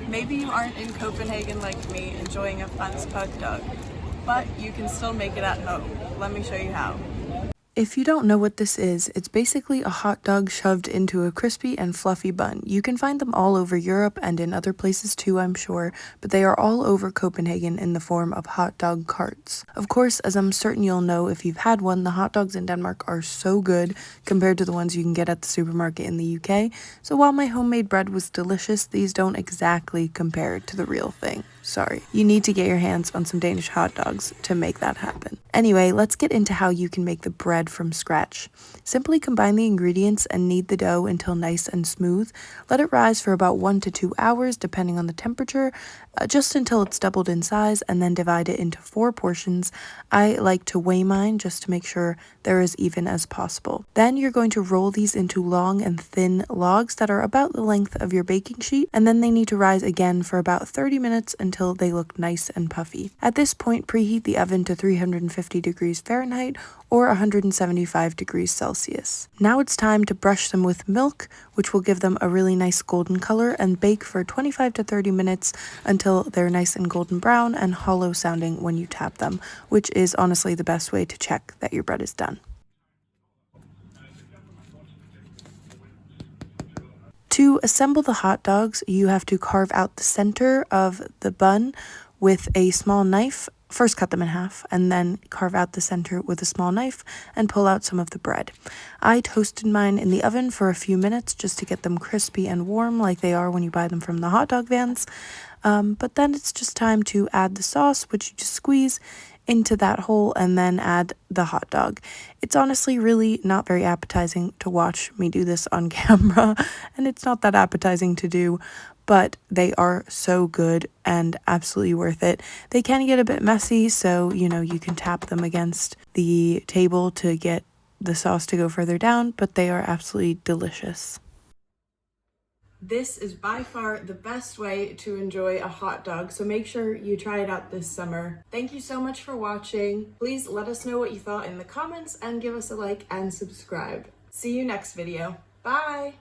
Maybe you aren't in Copenhagen like me enjoying a Fransk hotdog, but you can still make it at home. Let me show you how. If you don't know what this is, it's basically a hot dog shoved into a crispy and fluffy bun. You can find them all over Europe and in other places too, I'm sure, but they are all over Copenhagen in the form of hot dog carts. Of course, as I'm certain you'll know if you've had one, the hot dogs in Denmark are so good compared to the ones you can get at the supermarket in the UK, so while my homemade bread was delicious, these don't exactly compare to the real thing. Sorry. You need to get your hands on some Danish hot dogs to make that happen. Anyway, let's get into how you can make the bread from scratch. Simply combine the ingredients and knead the dough until nice and smooth. Let it rise for about 1 to 2 hours depending on the temperature, just until it's doubled in size, and then divide it into 4 portions. I like to weigh mine just to make sure they're as even as possible. Then you're going to roll these into long and thin logs that are about the length of your baking sheet, and then they need to rise again for about 30 minutes until they look nice and puffy. At this point, preheat the oven to 350 degrees Fahrenheit or 175 degrees Celsius. Now it's time to brush them with milk, which will give them a really nice golden color, and bake for 25 to 30 minutes until they're nice and golden brown and hollow sounding when you tap them, which is honestly the best way to check that your bread is done. To assemble the hot dogs, you have to carve out the center of the bun with a small knife. First cut them in half and then carve out the center with a small knife and pull out some of the bread. I toasted mine in the oven for a few minutes just to get them crispy and warm like they are when you buy them from the hot dog vans. But then it's just time to add the sauce, which you just squeeze into that hole and then add the hot dog. It's honestly really not very appetizing to watch me do this on camera, and it's not that appetizing to do, but they are so good and absolutely worth it. They can get a bit messy, so you can tap them against the table to get the sauce to go further down, but they are absolutely delicious. This is by far the best way to enjoy a hot dog, so make sure you try it out this summer. Thank you so much for watching. Please let us know what you thought in the comments and give us a like and subscribe. See you next video. Bye!